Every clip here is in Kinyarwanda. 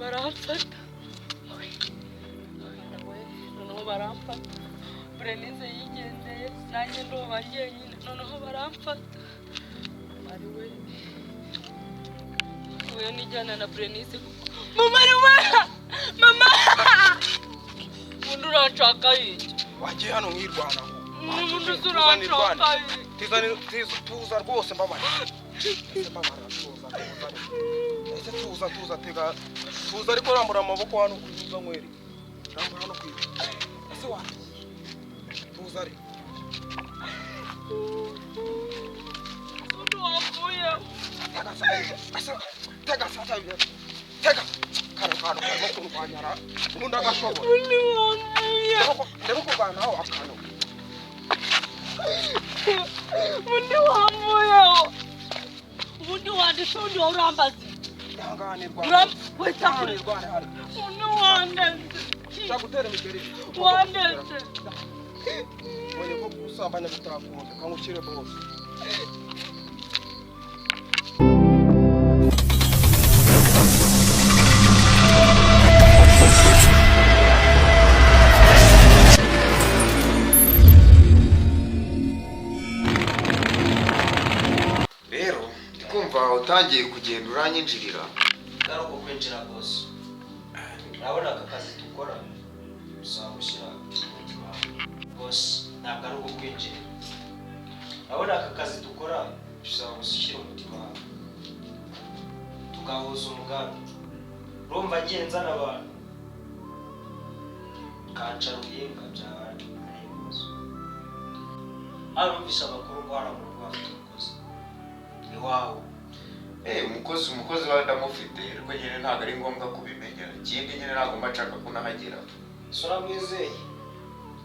baramfata noneho baramfata Berenice yigendeye nanjye ndoba njyenyine noneho baramfata ari we uyu nijyana na Berenice mama mama umuntu uranshaka yiki wagiye hano mwirwana umuntu uranshaka tuza rwose mbabara tuza tega tuza ariko rambura amaboko hano kuza nkwere rambura hano kwiba ese wa tuza ari tega kano karimo kurwanyara ubundi agashobora ndeba kurwanaho akano ubundi wamvuyeho ubundi wandishundi urambazi ihanganirwa witakurirwa ubundi wandeze cyagutera imigeri wandeze mwenye ko gusambanya bitakunda kangushyire bose utangiye kugenda uranyinjirira garuko kwinjira boss urabona aka kazi dukora usaba gushyira umutima boss ntabwo ari uko kwinjira urabona aka kazi dukora usaba gushyira umutima tugahuza umugambi urumva ngenza n'abantu kanca ruhinga byabandi ari boss arumvisha amakuru ko hari amakuru bafite umukozi iwawe umukozi wa ndamufite ariko nyine ntabwo ari ngombwa kubimenya ikindi nyine ntabwo mba nshaka ko nahagera sura mwizeye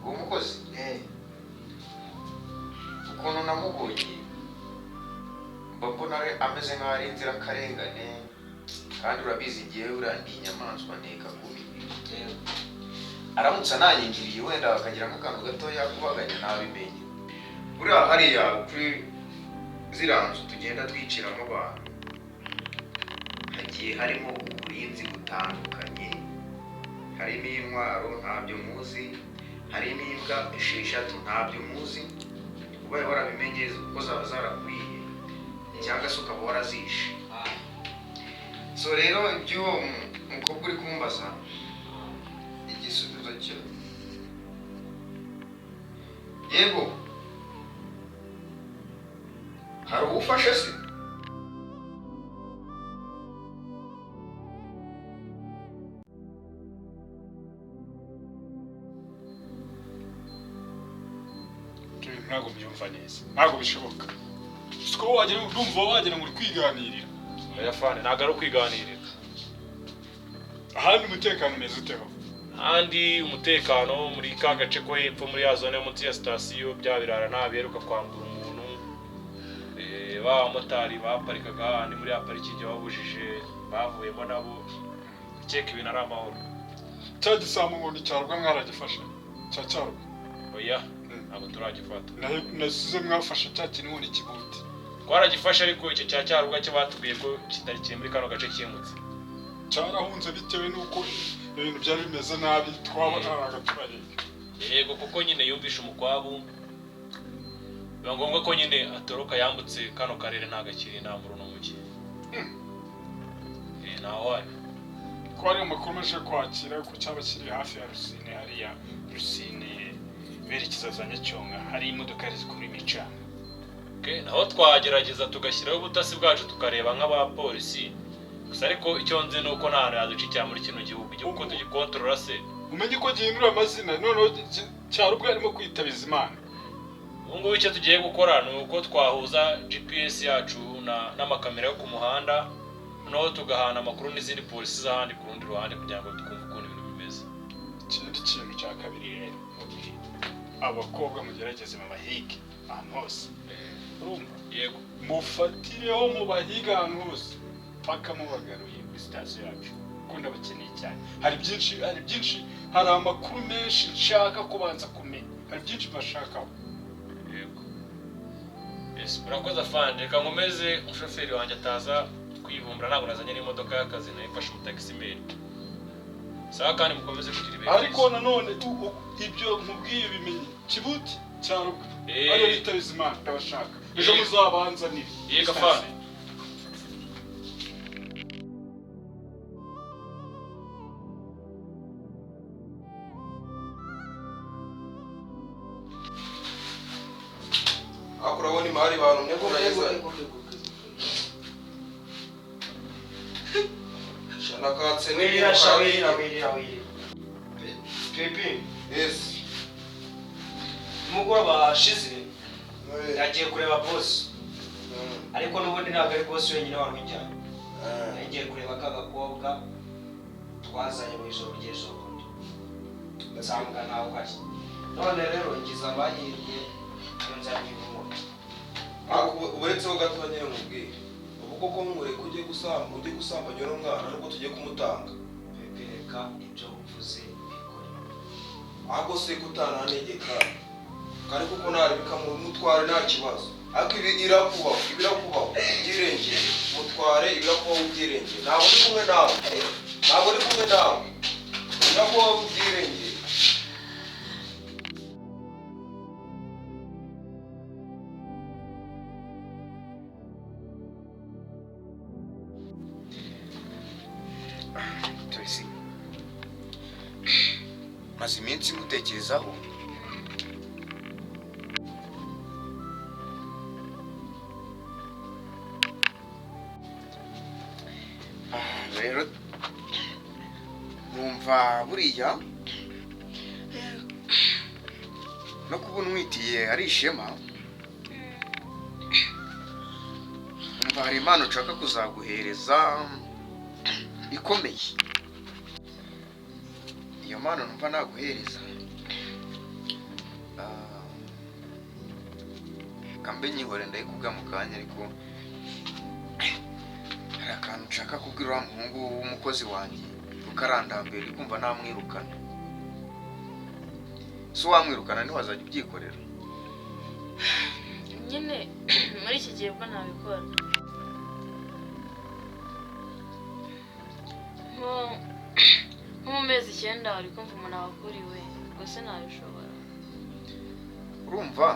uwo mukozi ukuntu namubonye mba mbona ameze nk'aho ari inzirakarengane kandi urabizi ngewe urandiye inyamaswa nteka kubi aramutse ananyinjiriye wenda bakagira nk'akantu gatoya kubaganya ntabimenye buriya hariya kuri ziriya nzu tugenda twiciramo abantu hagiye harimo uburinzi butandukanye harimo intwaro ntabyo muzi harimo imbwa 6 ntabyo muzi ubaye warabimenye uko zaba zarakwiye cyangwa se ukaba warazishe so rero ibyo mukobwa uri kumbaza igisubizo cyo yego hari ubufasha se ntabwo byumva neza ntabwo bishoboka siko wagera ndumva wagera muri kwiganirira oya fane ntabwo ari kwiganirira ahandi umutekano meze uteho ahandi umutekano muri ka gace ko hepfo muri ya zone munsi ya sitasiyo byabirara ntaberuka kwambura umuntu b'abamotari baparikaga ahandi muri ya parikingi babujije bavuyemo nabo ukeka ibintu ari amahoro cya gisambu ngo ni cyarwa mwaragifashe cya cyarwa oya ntabwo turagifata nasize mwafashe cya kintu ngo ni kibuti twaragifashe ariko icyo cya cyarwa cyo batubwiye ko kitari kiri muri kano gace kimutse cyarahunze bitewe n'uko ibintu byari bimeze nabi twabanaga tubareba yego kuko nyine yumvisha umukwabu biba ngombwa ko nyine atoroka yambutse kano karere ntagakiri intamburo no muke naho ari ko ari amakuru maje kwakira ko cyaba kiri hafi ya Rusine hariya Rusine berekeza za Nyacyonga hari imodoka zikuri imicanga naho twagerageza tugashyiraho ubutasi bwacu tukareba nk'abapolisi gusa ariko icyo nzi ni uko nta hantu yaduca icyaha muri kino gihugu igihugu tugikontorora se umenye ko gihindura amazina noneho cyari ubwo arimo kwitabiza Imana ubu ngubu icyo tugiye gukora ni uko twahuza GPS yacu n'amakamera yo ku muhanda noneho tugahana amakuru n'izindi polisi z'ahandi ku rundi ruhande kugira ngo twumve ukuntu ibintu bimeze ikindi kintu cya kabiri rero abakobwa mugerageze mu bahige ahantu hose urumva yego mufatireho mu bahiga ahantu hose paka mubagaruye kuri sitasiyo yacu kuko ndabakeneye cyane hari byinshi hari amakuru menshi nshaka kubanza kumenya hari byinshi bashakaho yego urakoze afande reka nkomeze umushoferi wanjye ataza kwivumbura ntabwo nazanye n'imodoka y'akazi nayo mfashe umutaximen sawa kandi mukomeze kugira ibihe ariko nanone ibyo nkubwiye bimenye kibuti cyaruka ariyo bita Bizimana ndabashaka ejo muzabanzanire yega fane akurabona imari bantu mwe kurayeza shana katse wirira shawira pepe yes umugoroba washize yagiye kureba boss ariko n'ubundi ntabwo ari boss wenyine wari ujyanye yagiye kureba k'agakobwa twazanye mu ijoro ry'ejo bundi nsanga nawe uhari none rero ngize amahirwe nzanye inkuru uburetseho gato nyine mubwire ubu koko mureke ujye gusambanya n'umwana nubwo tugiye kumutanga reka ibyo uvuze bikore ahubwo se kutananegeka kandi kuko narebeka mutware nta kibazo ariko ibirakubaho ubyirengere mutware ibirakubaho ubyirengere ntabwo uri kumwe nawe ibirakubaho ubyirengere maze iminsi ngutekerezaho rero numva buriya no kuba unwitiye ari ishema numva hari impano nshaka kuzaguhereza ikomeye iyo mpano numva naguhereza kambe nyihore ndayikubwa mu kanya ariko hari akantu nshaka kubwira uriya muhungu w'umukozi wanjye ukarandambere uri kumva namwirukana so wamwirukana ntiwazajya ubyikorera nyine muri iki gihe bwo ntabikora nko mu mezi 9 wari kumva umuntu abakuriwe gusa nabishobora urumva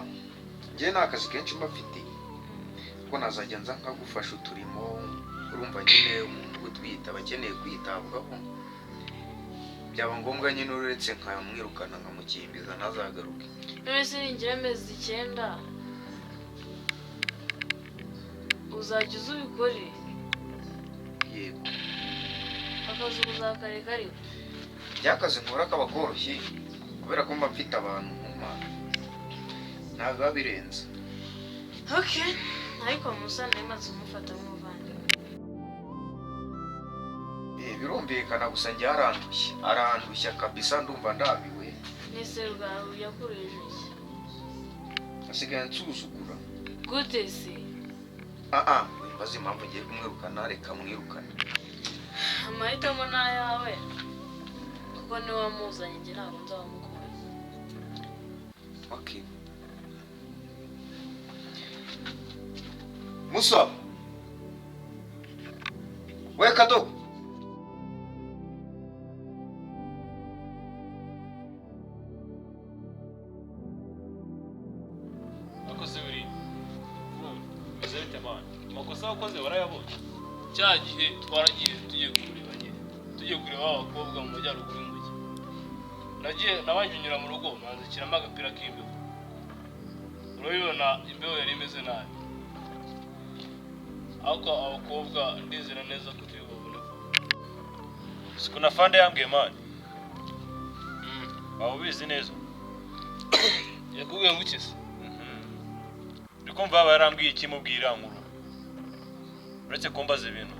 njye nta kazi kenshi mba mfite kuko nazajya nza nkagufasha uturimo urumva nyine umuntu utwita abakeneye kwitabwaho byaba ngombwa nyine uretse nkamwirukana nkamukimbiza ntazagaruke none se ningira amezi 9 uzajya uzubikore yego akazi uzakareka ariko byakazi nkora kaba koroshye kubera ko mba mfite abantu nkuma ntabwo biba birenze okay ariko musa nemaze umufata nk'umuvandimwe birumvikana gusa njye arandushya kabisa ndumva ndabiwe nese rwawe yakureje iki asigaye nsuzugura gute se wimbaza impamvu ngiye kumwirukana reka mwirukane amahitamo ni ayawe kuko niwe wamuzanye njye ntabwo nzabamukora okay Musa we kadogo akoze buri amakosa wakoze warayabonye cya gihe twaragiye tugiye kureba abakobwa mu majyaruguru y'umujyi nabanje nyura mu rugo manzikiramo agapira k'imbeho urabibona imbeho yari imeze nabi ariko abakobwa ndizera neza ko turi bubone siko na fande yambwiye mani waba ubizi neza yakubwiye ngo ukise uri kumva yaba yarambwiye iki mubwira nkuru uretse kumbaza ibintu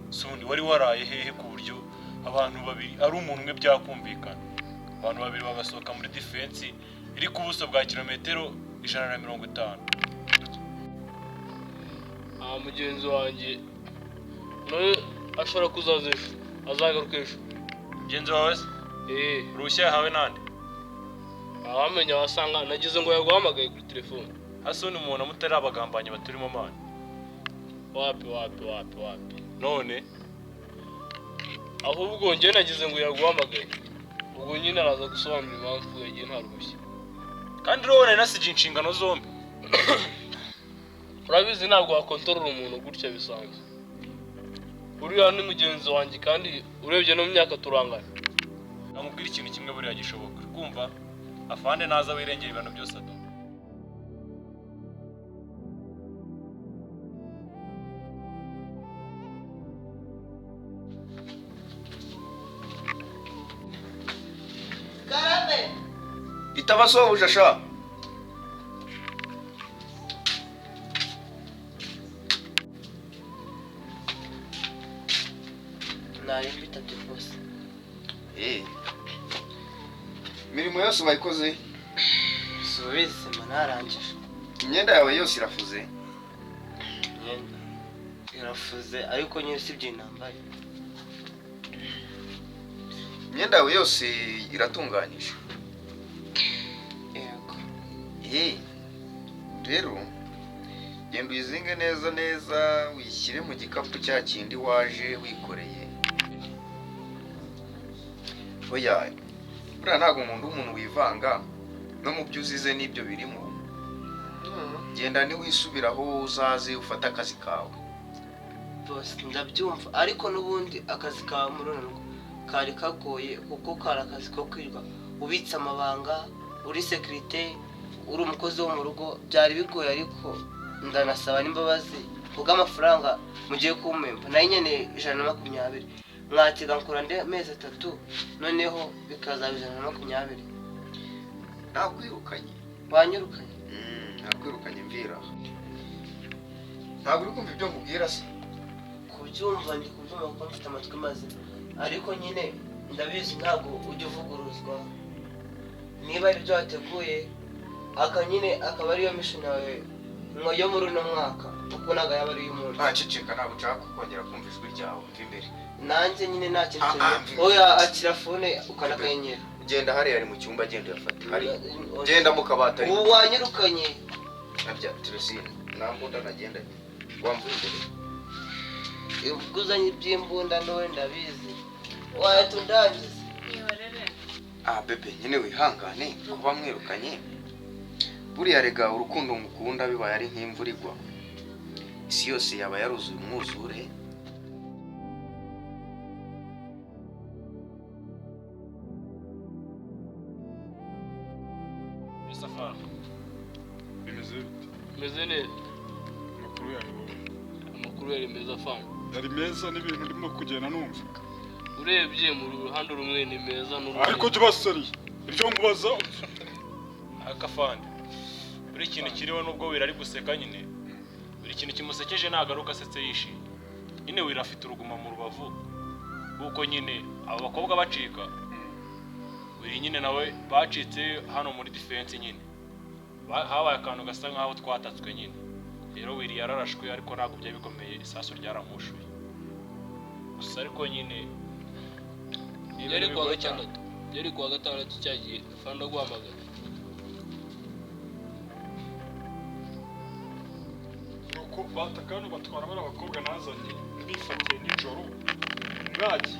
sundi wari waraye hehe ku buryo abantu babiri ari umuntu umwe byakumvikana abantu babiri bagasohoka muri defense iri ku buso bwa kilometero 150 mugenzi wanjye nawe ashobora kuzaza ejo azagaruka ejo mugenzi wawe se uruhushya yahawe nande wamenya wasanga nagize ngo yaguhamagaye kuri telefone hasi undi umuntu amutari abagambanye baturimo mani wapi none ahubwo njye nagize ngo yaguhamagaye ubwo nyine araza gusobanura impamvu yagiye nta ruhushya kandi urabona nasigiye inshingano zombi urabizi ntabwo wakontorora umuntu gutya bisanzwe uriya ni mugenzi wanjye kandi urebye no mu myaka turangana namubwira ikintu kimwe buriya gishoboka kumva afande naza wirengera ibintu byose ado itabasohoje sha nari mbitabye rwose. imirimo yose wayikoze Subize sema narangije. imyenda yawe yose irafuze Imyenda irafuze ariko nyine sibyo nambaye. imyenda yawe yose iratunganyije Yego. rero genda uyizinge neza wishyire mu gikapu cya kindi waje wikoreye oya buriya ntabwo umuntu wivanga no mu byo uzize n'ibyo birimo genda niwisubiraho uzaze ufate akazi kawe Boss ndabyumva ariko nubundi akazi kawe muri rugo kari kagoye kuko kari akazi ko kwirwa ubitsa amabanga uri security uri umukozi wo mu rugo byari bigoye ariko ndanasaba n'imbabazi kuko amafaranga mugiye kumpemba nayo nyene 120 mwatiga nkora nde mezi 3 noneho bikazaba 120 nakwirukanye wanyirukanye nakwirukanye mvira ntabwo uri kumva ibyo nkubwira se kubyumva ndi kubyumva kuko mfite amatwi mazima ariko nyine ndabizi ntabwo ujya uvuguruzwa niba ari byo wateguye nyine akaba ariyo mission yawe yo muri uno mwaka kuko ntabwo yaba ari iy'umuntu ntaceceka ntabwo nshaka kongera kumva ijwi ryawe mva imbere nanjye nyine nta kintu oya akira fone ukanakanyera genda hariya ari mu cyumba genda uyafate hariya genda mu kabati ubu wanyirukanye nabya Teresine nambunda nagenda wamva imbere ubwuzanye iby'imbunda nawe ndabizi wahita undangiza bebe nyine wihangane kuba mwirukanye buriya rega urukundo mukunda bibaye ari nk'imvura igwa isi yose yaba yaruzuye umwuzure Safari bimeze bite meze neza amakuru yawe wowe amakuru yari meza fana yari meza n'ibintu ndimo kugenda numva urebye mu ruhande rumwe ni meza ariko tubasariye ibyo nkubaza akafande buri kintu kiriho nubwo wira ari guseka nyine buri kintu kimusekeje nagaruka asetse yishimye nyine wira afite uruguma mu rubavu kuko nyine abo bakobwa bacika wiri nyine nawe bacitse hano muri defense nyine habaye akantu gasa nkaho twatatswe nyine rero wiri yararashwe ariko ntabwo byari bikomeye isasu ryaramushuye gusa ariko nyine yari kuwa gatandatu cyagiye fanda guhamagara nuko batakano batwara bari abakobwa nazanye bifatiye nijoro mwagiye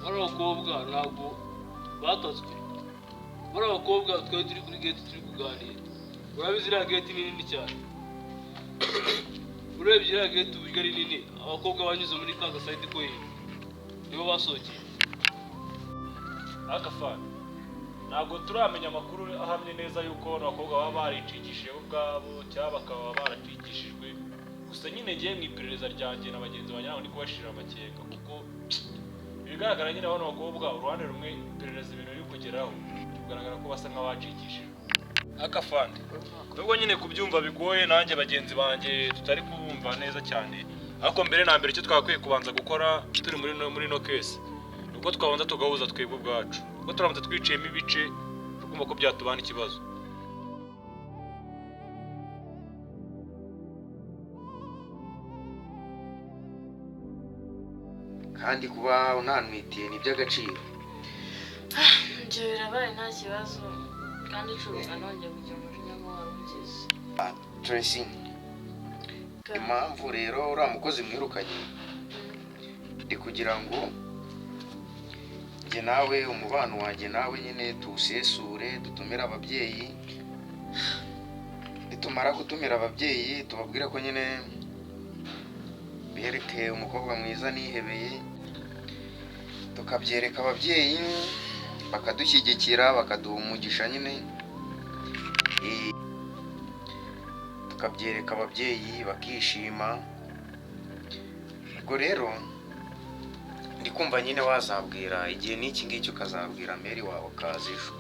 bari abakobwa ntabwo batatswe bari abakobwa twari turi kuri gate turi kuganira urabizi iriya gate ni nini cyane urebye iriya gate uburyo ari nini abakobwa banyuze muri kanga side ko hino nibo basohokeye akafana ntabwo turamenya amakuru ahamye neza yuko abakobwa baba baricikishije bo ubwabo cyangwa bakaba baracikishijwe gusa nyine ngiye mu iperereza ryanjye na bagenzi banjye ntabwo ndi kubashirira amakenga kuko ibigaragara nyine abana bakobwa uruhande rumwe iperereza ibintu biri kugeraho bigaragara ko basa nk'abacikishijwe akafande nubwo nyine kubyumva bigoye nanjye bagenzi banjye tutari kubumva neza cyane ariko mbere na mbere icyo twakwiye kubanza gukora turi muri no case nuko twabanza tugahuza twebwe ubwacu kuko turamutse twiciyemo ibice twumva ko byatubana ikibazo kandi kuba unanwitiye ni iby'agaciro ibyo birabaye nta kibazo kandi ucuruza nongeye kugira umujinya nk'uwari ugize Tracy impamvu rero uriya mukozi mwirukanye ndi kugira ngo njye nawe umubano wanjye nawe nyine tuwusesure, dutumire ababyeyi, nitumara gutumira ababyeyi tubabwire ko nyine bereke umukobwa mwiza nihebeye, tukabyereka ababyeyi bakadushyigikira bakaduha umugisha nyine, tukabyereka ababyeyi bakishima. Ubwo rero ndi kumva nyine wazabwira igihe n'iki ngiki ukazabwira meri wawe ukaza ejo.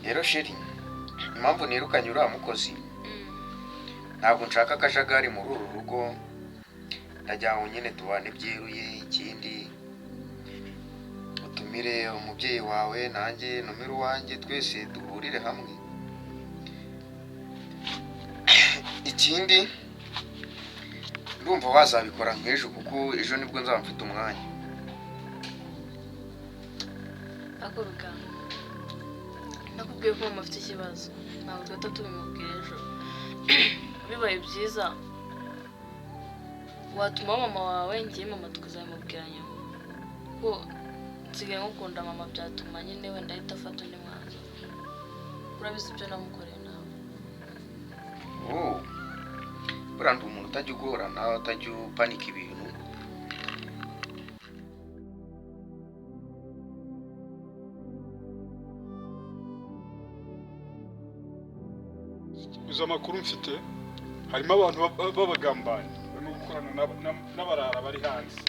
Rero sheri, impamvu nirukanye uriya mukozi ntabwo nshaka akajagari muri uru rugo, ndagira ngo nyine tubane byeruye. Ikindi utumire umubyeyi wawe nanjye numire uwanjye, twese duhurire hamwe. Ikindi ndumva wazabikora nk'ejo kuko ejo nibwo nzaba mfite umwanya. Akoruka nakubwiye ko mama afite ikibazo, ntabwo twahita tubimubwira ejo. Bibaye byiza watuma mama wawe ngiye mama tukazabimubwira nyuma, kuko nsigaye nkukunda mama, byatuma nyine wenda ahita afata undi mwanzuro. Urabizi ibyo namukoreye nawe. Buriya ndi umuntu utajya ugorana, utajya upanika ibintu. Uzi amakuru mfite, harimo abantu b'abagambanyi barimo gukorana n'abarara bari hanze.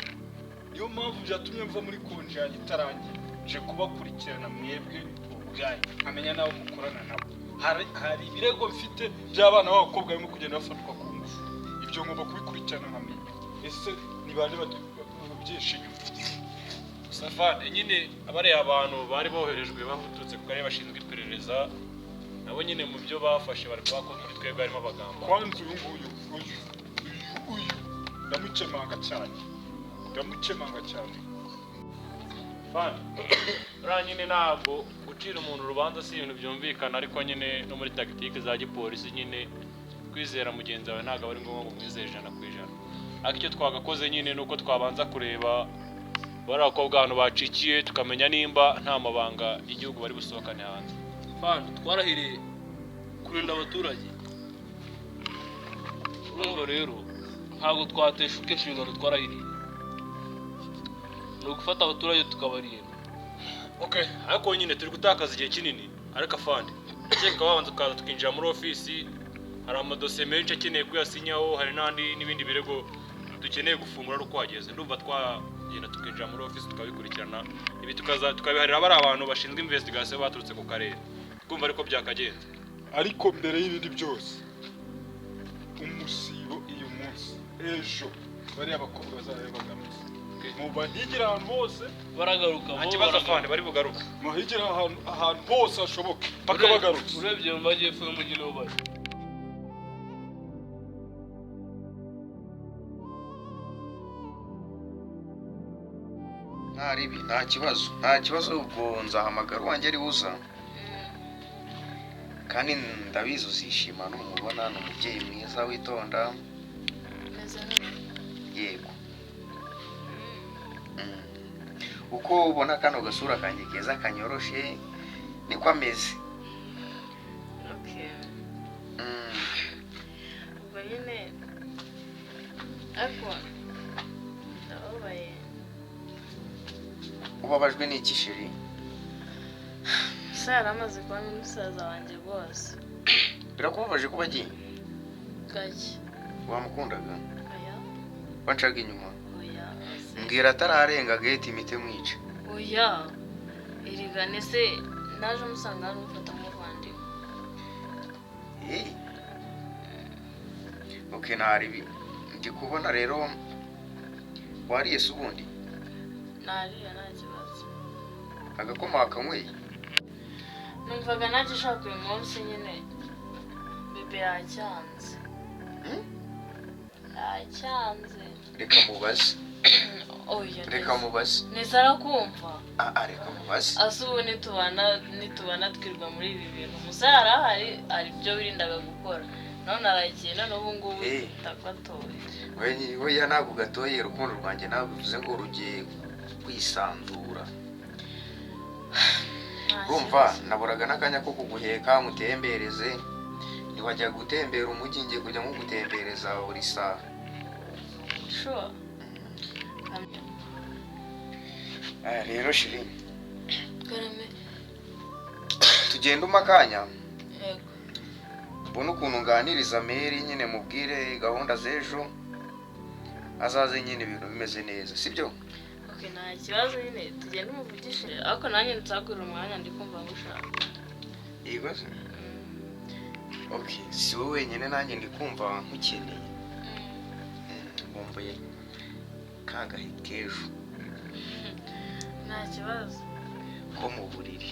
Niyo mpamvu byatumye mva muri konje yanjye itarangiye, nje kubakurikirana mwebwe ubwanyu nkamenya n'abo mukorana nabo. Hari ibirego mfite by'abana b'abakobwa barimo kugenda bafatwa ku ngufu. Ibyo ngomba kubikurikirana nkamenya ese ni bande babyinshi. Safari nyine abariya abantu bari boherejwe baturutse ku karere bashinzwe iperereza, nabo nyine mu byo bafashe bari kuvuga ko muri twebwe harimo abagamba. Kwanza uyu ndamukemanga cyane. Fani, uriya nyine ntabwo gucira umuntu urubanza si ibintu byumvikana, ariko nyine no muri tagitike za gipolisi nyine kwizera mugenzi wawe ntabwo ari ngombwa ngo umwizere 100%. Ariko icyo twagakoze nyine ni uko twabanza kureba bariya bakobwa ahantu bacikiye, tukamenya nimba nta mabanga y'igihugu bari busohokane hanze. Fani, twarahiriye kurinda abaturage. Urumva rero ntabwo twateshuka inshingano twarahiriye, ni ugufata abaturage tukabarinda. Okay, ariko nyine turi gutakaza igihe kinini. Ariko Fani, cyeka wabanza ukaza tukinjira muri ofisi, hari amadosiye menshi akeneye kuyasinyaho, hari n'ibindi birego dukeneye gufungura uko wageze. Ndumva twagenda tukinjira muri ofisi tukabikurikirana, ibi tukabiharira bari abantu bashinzwe investigation baturutse ku karere. Kumva ariko byakagenze. Ariko mbere y'ibindi byose, umusibo iyo munsi ejo bariya bakobwa bazaba bagamutse. Mubahigira ahantu hose baragaruka. Nta kibazo Fani, bari bugaruka. Muhigira ahantu hose hashoboka paka bagarutse. Urebye mu majyepfo y'umujyi niho bari. Ntaribi, nta kibazo. Ubwo nzahamagara uwanjye ari buza, kandi ndabizi uzishima numubona. Ni umubyeyi mwiza witonda. Yego. Uko ubona kano gasura kanjye keza kanyoroshe niko ameze. Okay. Ubwo nyine ariko ndababaye. Ubabajwe n'iki sheri? Sara amaze kuba n'umusaza wanjye rwose. Birakubabaje kuba agiye? Gake. Wamukundaga? Oya. Wancaga inyuma? Oya. Mbwira atararenga gate imite mwica. Oya. Irigane se naje musanga hano mufata nk'umuvandimwe. Okay, ntaribi. Ndi kubona rero wariye se ubundi? Nariye nta kibazo. Agakoma wakanyweye? Numvaga nanjye ushaka uyu munsi nyine bebe yacyanze. Yacyanze. Reka mubaze. Oya. Reka mubaze. Nizara kumva. Reka mubaze. Asubu nitubana twirwa muri ibi bintu. Musara hari ibyo wirindaga gukora. none aragiye none ubu ngubu Eh. ndagatoye Oya ntabwo gatoye urukundo rwanjye ntabwo bivuze ngo rugiye kwisanzura urumva naburaga n'akanya ko kuguheka mutembereze ntiwajya gutembera umujyi ngiye kujya nko gutembereza buri saha sure rero shiri karame tugenda umpa akanya yego mbona ukuntu nganiriza Mary nyine mubwire gahunda z'ejo azaze nyine ibintu bimeze neza sibyo okay nta kibazo nyine tugenda umuvugishe ariko nanjye nzagurira umwanya ndi kumva ngushaka yego se okay si wowe wenyine nanjye ndi kumva nkukeneye mbomboye kagahe k'ejo nta kibazo ko mu buriri